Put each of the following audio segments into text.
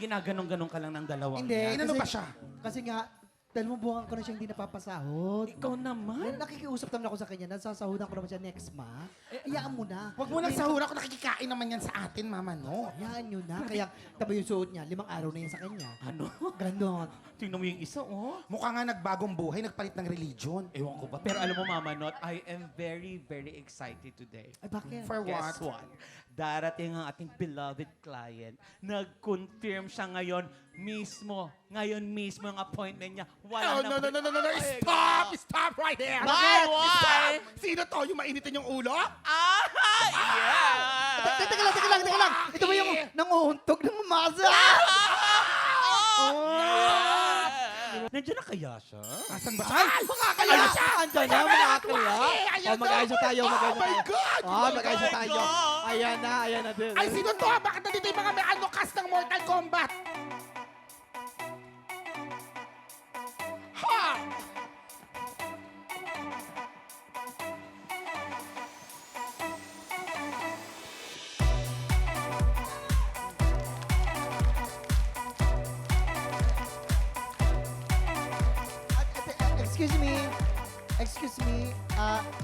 ginaganong-ganong ka lang ng dalawang Hindi. yan? Inano ba siya? Kasi nga, 2 buwan ko na siyang hindi napapasahod. Ikaw naman. Nakikiusap naman ako sa kanya, nasasahudan ko naman siya next month. Iyaan mo na. Huwag mo nang sahura ko, nakikikain naman yan sa atin, Mama, no? Hayaan nyo na. Kaya, taba yung suot niya, 5 araw na yan sa kanya. Ano? Ganon. Tingnan mo yung isa, oh. Mukha nga nagbagong buhay, nagpalit ng religion. Ewan ko ba. Pero alam mo, Mama Not, I am very, very excited today. Ay, bakit? For Guess what? what? Darating ang ating beloved client. Nag-confirm siya ngayon mismo. Ngayon mismo ang appointment niya. Wala No, na. no. Stop! Stop right there! Why? Stop! Sino to? Yung mainitin yung ulo? Ah! Yeah! Teka lang. Ito ba yung nanguhuntog ng masa? Nandiyan na kaya siya? Asan ba siya? Ay! Makakaya Ay, siya! andyan na, makakaya. Ayan na! Mag-ayos na tayo, Oh my God! mag-ayos na tayo. God! Ayan na. Ay, sino to? Bakit nandito yung mga may anukas ng Mortal Kombat? Ha! Excuse me.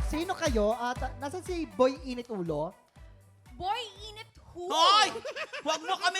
Sino kayo? Nasaan si Boy Init Ulo? Boy, init who? Hoy! Huwag mo kami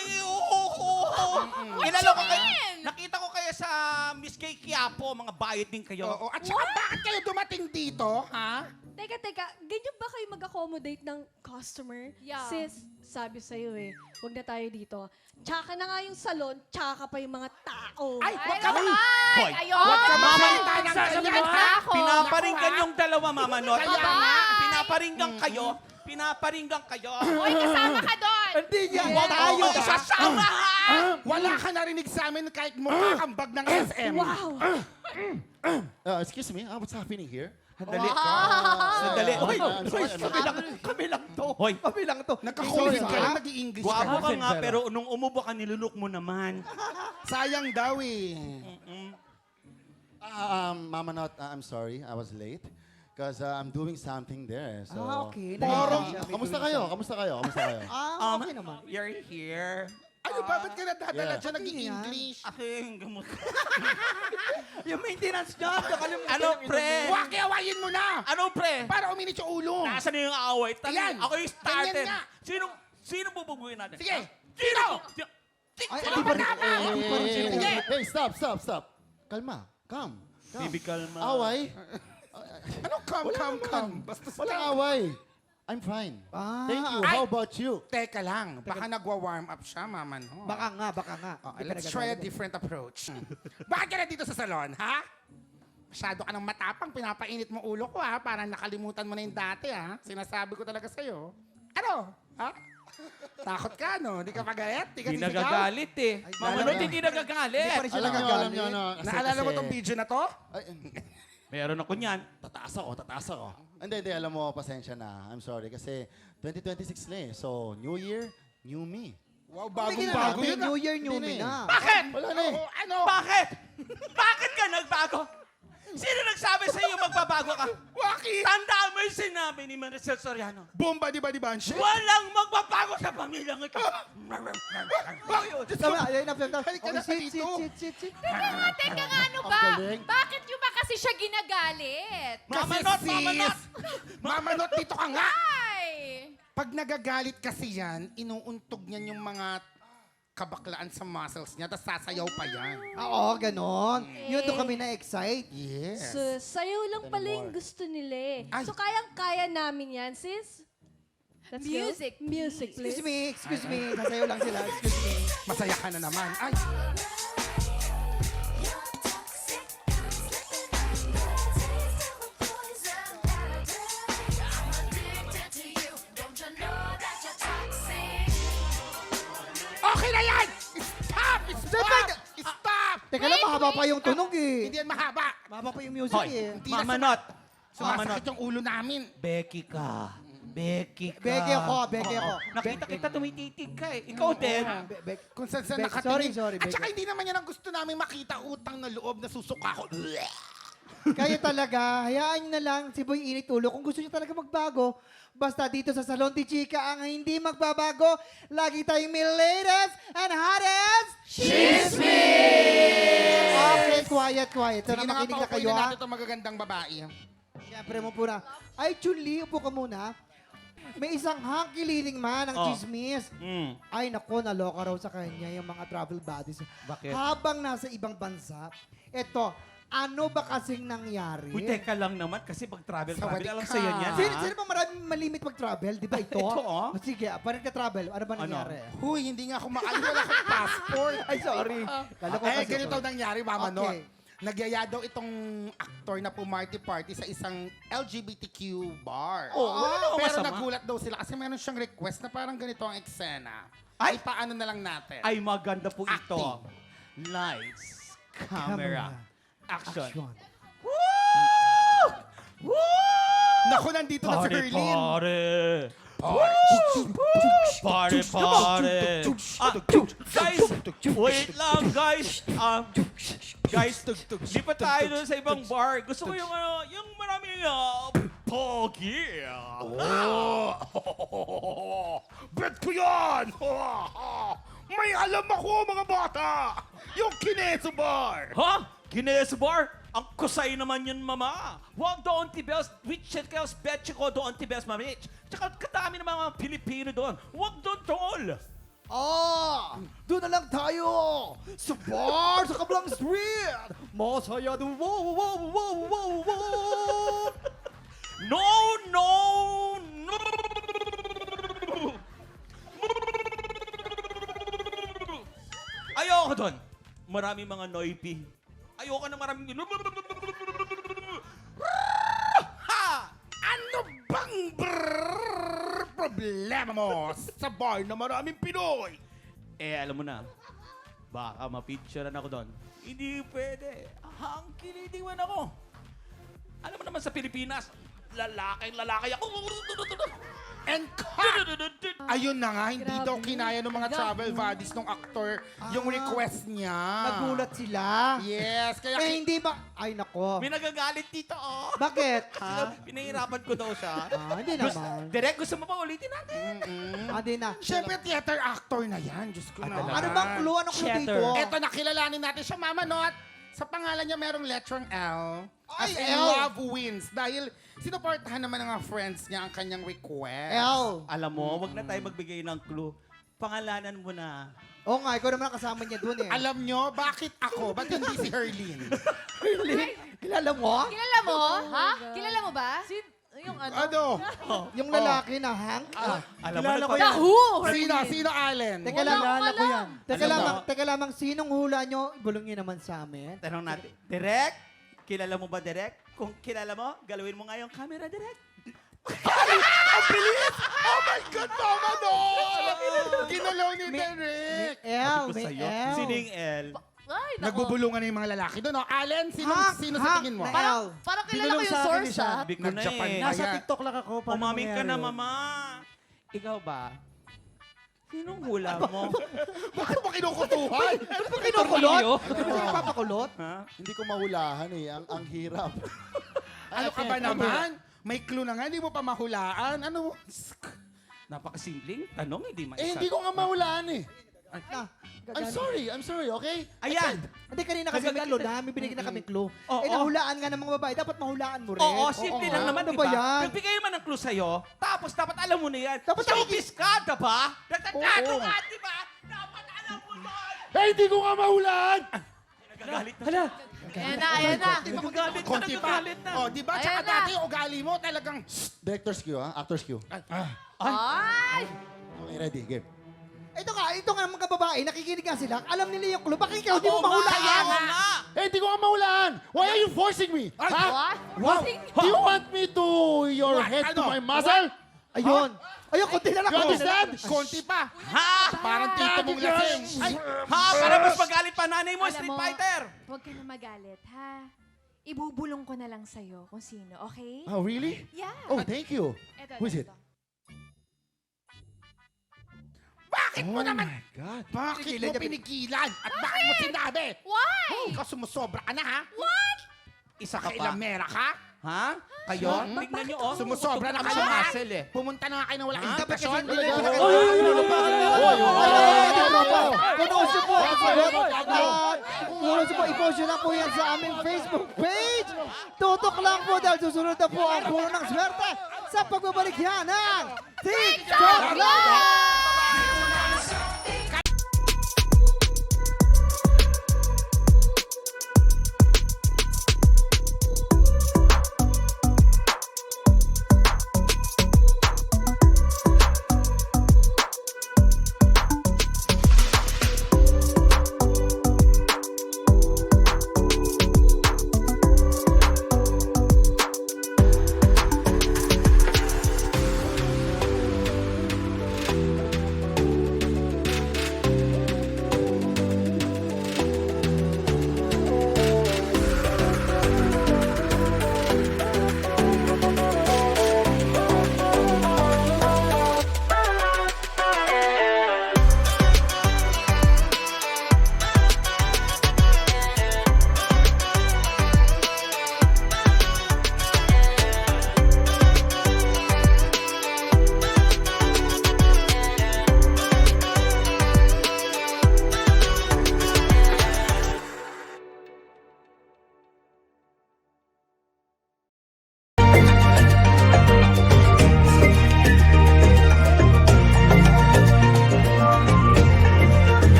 Kilala ko kayo. Nakita ko kayo sa Miss Kay Quiapo. Mga bayad din kayo. Oo. At saka bakit kayo dumating dito, ha? Teka, ganyan ba kayo mag-accommodate ng customer? Yeah. Sis, sabi sa'yo huwag na tayo dito. Tsaka na nga yung salon, tsaka pa yung mga tao. Ay, Ay, wag ka naman! Hoy, Ayun! wag ka Mama, magsalita ng Sasabihin ganyan, pa ha? ako. Pinaparinggan Naku, ha? yung dalawa, Mama Not. Kaya Pinaparinggan kayo. Pinaparinggan kayo. Hoy, kasama ka doon! Hindi niya. Huwag Tayo mo na. isasamahan! Wala ka narinig sa amin kahit mukha kang bag ng SM. Wow! Excuse me, what's happening here? Sandali. Sandali. Hoy, Kami lang to. Hoy. Kami lang to. Nagkakulit Sorry, ka lang, ha? nag-i-English Guwapo ka. ka nga, pero nung umubo ka, nilulok mo naman. Sayang daw eh. Mama Not, I'm sorry, I was late. Because I'm doing something there. So, Okay. Kamusta kayo? Okay naman. You're here. Ano ba? Ba't ka nadadala Yeah. dyan nag-i-English? Aking gamot. Yung maintenance job. Ano, pre? Wakiawayin mo na! Ano, pre? Para uminit yung ulo. Nasaan na yung away? Ayan. Ako yung starter. Ganyan nga. Sino bubuguin natin? Sige. Sino? Ay, Sino ba dapat? Sige. Hey, stop. Calm. Bibi, kalma. Away? Ano come? Basta Walang away. I'm fine. Thank you. Ay! How about you? Teka lang. Baka nagwa-warm up siya, Mama. No? Baka nga. Oh, let's try a different approach. Bakit ka na dito sa salon, ha? Masyado ka ng matapang, pinapainit mo ulo ko, ha? Parang nakalimutan mo na yung dati, ha? Sinasabi ko talaga sa'yo. Ano? Ha? Takot ka, no? Hindi ka magalit? Hindi ka Hindi sisigaw? nagagalit eh. Mama Not, hindi Hindi pa nagagalit. rin siya Alam nagagalit. nyo, Naalala mo tong video na to? Meron ako niyan. Tataas ako. Hindi, alam mo, pasensya na. I'm sorry. Kasi 2026 na eh. So, New Year, new me. Wow, Tingnan bagong-bago natin, yun. New Year, new Hindi me na na. Bakit? Wala na eh. Oo, ano? Bakit? Bakit ka nagbago? Sino nagsabi sa iyo magbabago ka? Waki! Tandaan mo yung sinabi ni Maricel Soriano. Bomba di ba di Banshee? Walang magbabago sa pamilyang ito. Tama, ayun na. Halika na Okay, dito. sit. Teka nga, ano ba? galing. Bakit nyo ba kasi siya ginagalit? Mama Not, Mama Not. Mama Not, dito ka nga! Ay! Pag nagagalit kasi yan, inuuntog niyan yung mga kabaklaan sa muscles niya, tapos sasayaw pa yan. Oo, ganon. Yun doon kami na-excite. Yes. So, sayo lang pala yung gusto nila Ay. So, kayang-kaya namin yan, sis. Let's go. Music, please. Excuse me. Sasayaw lang sila. Excuse me. Masaya ka na naman. Ay! Okay na yan! Stop! Stop! Teka lang, mahaba pa yung tunog Hindi eh. yan mahaba. Mahaba pa yung music Hoy, eh. Hindi na Mama Not. Mama Sumasakit Not. yung ulo namin. Becky ka. Becky ka. Beke ako. Nakita kita tumititig ka eh. Ikaw din. Kung saan Bek, nakatingin. sorry, At Bek. saka hindi naman yan ang gusto namin makita, utang na loob na susuka ko. Kaya talaga, hayaan nyo na lang si Boy Init Ulo. Kung gusto nyo talaga magbago, basta dito sa Salon de Chica ang hindi magbabago. Lagi tayong may latest and hottest chismis! Okay, quiet. Ito Sige na, na nga, makinig na paupuin kayo na ha. natin itong magagandang babae. Siyempre mo puna. Ay, Chun-Li, upo ka muna. May isang hangkililing man ng Oh. chismis. Mm. Ay, nako, naloka raw sa kanya yung mga travel buddies. Bakit? Habang nasa ibang bansa, eto, ano ba kasing nangyari? Uy, teka lang naman kasi pag travel, Sawadee alam ka. sa'yo niyan, Sino ba maraming malimit mag-travel? Di ba ito? Ito, oh. Sige, parang ka-travel. Ano ba nangyari? Huy, hindi nga ako wala akong passport. Ay, sorry. Kala ko kasi Ganito ito. nangyari, Mama Not. Okay. Nagyaya daw itong aktor na pumarty-party sa isang LGBTQ bar. Oh, wala namang Pero masama. nagulat daw sila kasi meron siyang request na parang ganito ang eksena. Ay! Ay, paano na lang natin? ay maganda po ito. Acting. Lights, camera, action. Action. Naku, nandito na si Pare, Herlin. pare. Guys, wait lang, guys. Guys, di pa tayo dun sa ibang bar. Gusto ko yung yung maraming pogi. Bet ko yan! May alam ako, mga bata! Yung Kineso Bar! Ha? Guinness Bar? Ang kusay naman yun, mama. Huwag doon tibels, witchet kayo, betche ko doon tibels, mamich. Tsaka katami ng mga Pilipino doon. Huwag doon, tol. Doon na lang tayo! Sa bar, sa Kablang Street! Masaya doon! Wow! No, no, no. Ayoko doon. Maraming mga noipi. Ayoko na maraming... Ha! Ano bang problema mo sa bar na maraming Pinoy? Eh, alam mo na, baka mapicturean ako doon. Hindi pwede. Hangkililingan ako. Alam mo naman sa Pilipinas, lalaki ako. And cut! Ayun na nga, hindi Grabe. daw kinaya ng mga travel buddies ng aktor yung request niya. Nagulat sila. Yes, kaya... Eh, hindi ba? Ay, nako. May nagagalit dito, oh. Bakit? Ha? Pinahirapan ko daw siya. Hindi naman. Direct, gusto mo pa ulitin natin? Hindi na. Siyempre, theater actor na yan. Diyos ko na. Ano bang clue? Anong clue Shatter. dito? Eto, nakilalanin natin siya, Mama Not. Sa pangalan niya, merong letrang L. As Ay, in L. love wins. Dahil sinuportahan naman ng mga friends niya ang kanyang request. L. Alam mo, wag na tayo magbigay ng clue. Pangalanan mo na. Oo nga, ikaw naman ang kasama niya dun eh. Alam nyo, bakit ako? Ba't hindi si Herlin? Kilala mo? Kilala mo? Ha? Kilala mo ba? Yung ano? Ano? Yung lalaki na Hank? Alam mo, Kilala ko nagpa- yan. Who? Sino, Allen? Teka lang, ko yan. teka lamang, sinong hula nyo? Ibulong nyo naman sa amin. Tanong natin. Direct? Kilala mo ba direct? Kung kilala mo, galawin mo nga yung camera direct. Ang bilis! Oh my God, Mama Not! Ginalaw ni Derek! L, Sabi ko may sa'yo, L. sino yung L? Ay, nako. Nagbubulungan na yung mga lalaki doon. Oh. Allen, sino sa tingin mo? na Parang, L. parang kilala ko yung source, ha? Sabi ko na Nag-Japan eh. na yan. TikTok lang ako. Umaming ka na, mama. Ikaw ba? Sinong hula mo? Bakit mo kinukutuhan? Kinukulot? Ano ba papakulot? Ha? Hindi ko mahulahan eh. Ang hirap. Ano ka ba naman? May clue na nga, hindi mo pa mahulaan. Ano? Napakasimpleng tanong, hindi maisa. Eh, hindi ko nga mahulaan eh. Ah, I'm sorry, okay? Ayan! Hindi, kanina kasi may clue na. May binigyan na kami clue. Eh, nahulaan nga ng mga babae. Dapat mahulaan mo rin. Oo, simple lang nga. naman, Ano di ba ba? yan? Nagbigay man ng clue sa'yo, tapos dapat alam mo na yan. Dapat Showbiz ka, diba? Nagtatado Oo. ka, di ba? Dapat alam mo yun! Eh, hindi ko nga mahulaan! Nagagalit na siya. Ayan na, ayan na. Nagagalit na, Konti pa. nagagalit na. Oh, di ba? Tsaka Ayan na. dati, ugali mo talagang... Director's cue, ha? Actor's cue. Ay! Okay, ready, game. Ito nga mga babae, nakikinig nga sila. Alam nila yung clue. Bakit ikaw di mo Oo nga, mahulaan? kaya nga. Eh, hindi ko nga mahulaan! Why are you forcing me? Ha? What? Wow. Do you want me to your What? head to Ano? my muzzle? Ayun. Ayun, konti na lang. You konti na lang. understand? Konti pa. Ha? Parang tito mong lasing. Ay, Ha? Para mas magalit pa nanay mo, Alam Street mo, Fighter. Huwag ka na magalit, ha? Ibubulong ko na lang sa'yo kung sino, okay? Oh, really? Yeah. Oh, thank you. Eto, Who is it? eto. bakit mo naman? my God. Bakit Pigilan mo niya, pinigilan? At bakit mo sinabi? Why? Ikaw sumusobra ka na, ha? What? Isa ka pa. Kailamera ka? Ha? Kayo? Tignan nyo, oh. Sumusobra na Tugtog kayo, ang ha? muscle, eh. Pumunta na nga kayo na walang Dapat kasi invitasyon. hindi i-post nyo lang po yan sa aming Facebook page. Tutok lang po dahil susunod na po ang puno ng swerte sa pagbabalik yan ng TikTok Live!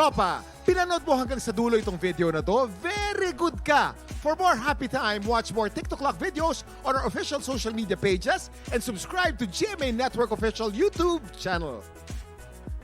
Tropa, pinanood mo hanggang sa dulo itong video na to? Very good ka! For more happy time, watch more TikTok Clock videos on our official social media pages and subscribe to GMA Network official YouTube channel.